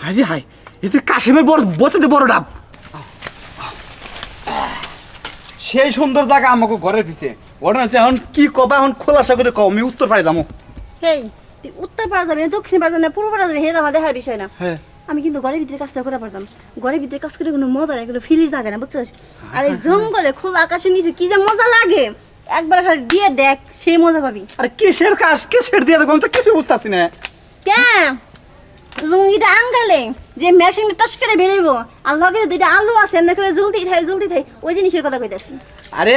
High high এ তুই কাশিমের বড় বছরে বড় ডাব সেই সুন্দর জায়গা আমাকে ঘরের পিছে ওটা আছে এখন কি কবা এখন খোলাসা করে কও আমি উত্তর পাড়ে যাবো হেই তুই উত্তর পাড়া যাবি না দক্ষিণ পাড়া যাবি না পূর্ব পাড়া যাবি হে আমার দেখার বিষয় না হ্যাঁ আমি কিন্তু ঘরের ভিতরে কাজটা করে পারতাম ঘরের ভিতরে কাজ করে কোনো মজা লাগে কোনো ফিলিংস লাগে না বুঝছিস আর এই জঙ্গলে খোলা আকাশের নিচে কি যে মজা লাগে একবার খালি দিয়ে দেখ সেই মজা পাবি আরে কিসের কাজ কিসের দিয়ে দেখো আমি তো কিছু বুঝতেছি না কেন লুঙ্গিটা আঙ্গালে যে মেশিনটা টস করে বেরোবো আর লগে দুইটা আলু আছে এমনি করে জ্বলতেই থাকে ওই জিনিসের কথা কইতাছি আরে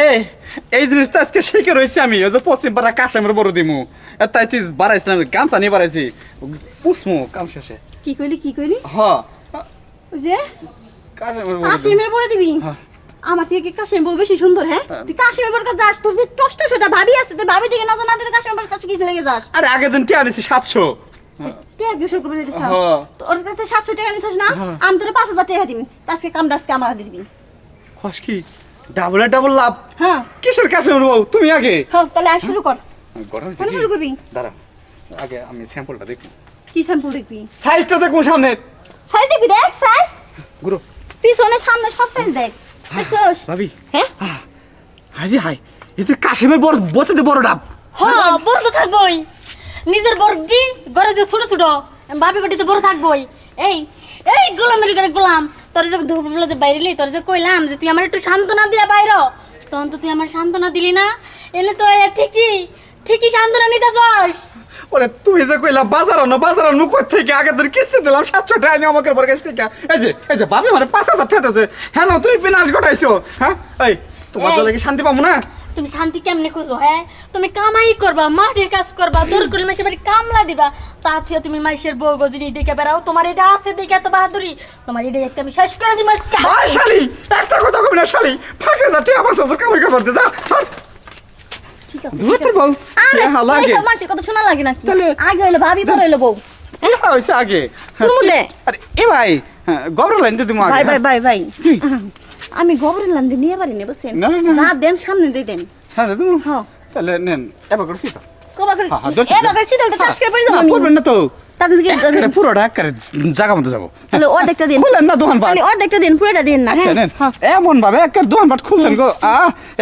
এই জিনিসটা আজকে শিখে রয়েছি আমি ওই যে পশ্চিম পাড়া কাশামের বড় দিমু তাই তুই বাড়াইছিলাম গামছা নিয়ে বাড়াইছি পুষমু কাম শেষে কি কইলি হ ওই যে কাশামের বড় দিমু। কাশিমের পরে দিবি হ্যাঁ। আমার থেকে কি কাশিমের বউ বেশি সুন্দর হ্যাঁ তুই কাশিমের বউর কাছে যাস তোর যে টষ্ট সেটা ভাবি আছে তুই ভাবি থেকে নজর না দিলে কাশিমের বউর কাছে কিছু লেগে যাস আরে আগের দিন টিয়া নিছি 700 কে গোসল করবে দিছিস হ্যাঁ। ওর কাছে 700 টাকা নিছিস না হ্যাঁ। আমি তোর 5000 টাকা দিবি আজকে কামটা আজকে আমার হাতে দিবি খস কি ডাবল লাভ হ্যাঁ কিসের কাশামের বউ তুমি আগে হ্যাঁ তাহলে আজ শুরু কর গরম কোন শুরু করবি দাঁড়া আগে আমি স্যাম্পলটা দেখি কি স্যাম্পল দেখবি সাইজটা দেখো সামনে সাইজ দেখবি দেখ সাইজ গুরু পিছনে সামনে সব সাইজ দেখ দেখছস ভাবি হ্যাঁ হাই হাই এ তুই কাশিমের বড় বছরে বড় ডাব হ্যাঁ বড় তো থাকবই নিজের বড়টি ঘরে যে ছোট ছোট ভাবি গটিতে বড় থাকবই এই এই গোলামের ঘরে গোলাম তোর যে দুপুরবেলাতে বাইরেলি তোর যে কইলাম যে তুই আমার একটু সান্ত্বনা দিয়া বাইর তখন তো তুই আমার সান্ত্বনা দিলি না এলে তো ঠিকই সান্ত্বনা নিতে চাস ওরে তুমি যে কইলা বাজার মুখ থেকে আগে ধরে কিস্তি দিলাম 700 টাকা আমি আমাকে বড় কাছ থেকে এই যে ভাবি মানে 5000 টাকা আছে হ্যাঁ না তুই বিনাশ ঘটাইছো হ্যাঁ এই তোমার এই। দলে কি শান্তি পাবো না তুমি শান্তি কেমনে খুঁজো হ্যাঁ তুমি কামাই করবা মাঠের কাজ করবা দূর করে মাসে বাড়ি কামলা দিবা তা থেকে তুমি মাইসের বউ গজনি দেখে বেড়াও তোমার এটা আছে দেখে এত বাহাদুরি তোমার এটা একটা আমি শেষ করে দিই ভাই শালি একটা কথা কবি না শালি ফাঁকে যা টিয়া আমার কাছে কামাই করতে যা ঠিক আছে ধুতে বল আরে হ্যাঁ লাগে সব মানুষের কথা শোনা লাগে নাকি তাহলে- আগে হইলো ভাবি পরে হইলো বউ কি হইছে আগে তুই মুদে। আরে এ ভাই গবর লাইন দিতে মা ভাই আমি গোবরের লান্দি নিয়ে পারিনি বুঝছেন না, না। যা দেন সামনে দিয়ে দেন হ্যাঁ দাদু হ্যাঁ তাহলে নেন এবার করছি তো কবা করে হ্যাঁ, ধরছি। এ বাগার সিটাল তো টাস করে পড়ে যাবো না, আমি করবেন না তো তাদের দিকে একেবারে পুরোটা একেবারে জায়গা মতো যাবো তাহলে অর্ধেকটা দিন খুললেন না দোকান পাট তাহলে অর্ধেকটা দিন পুরোটা দিন না আচ্ছা নেন এমন ভাবে একের দোকান পাট খুলছেন গো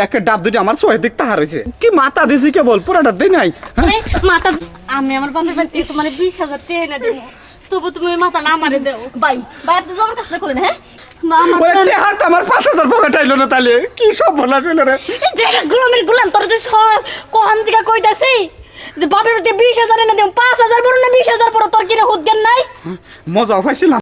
একের ডাব দুটি আমার সোহে দিক তাহার হয়েছে কি মাথা দিছি কে বল পুরোটা দিই নাই এই মাথা আমি আমার বাপের বাড়িতে তোমার 20,000 টাকা এনে দেবো তবু তুমি ওই মাথা না মারে দেও ভাই আপনি জবর কাজটা করেন হ্যাঁ না আমার ওরে টেহার আমার 5000 পকেট আইলো না তাহলে কি সব বলা চলে রে এই জায়গা গোলামের গোলাম তোর যে কোহান থেকে কইতাছি যে বাপের বাড়িতে 20,000 এনে দেব 5,000 বড় না 20,000 বড় তোর কিনা হুদ জ্ঞান নাই মজা পাইছিলাম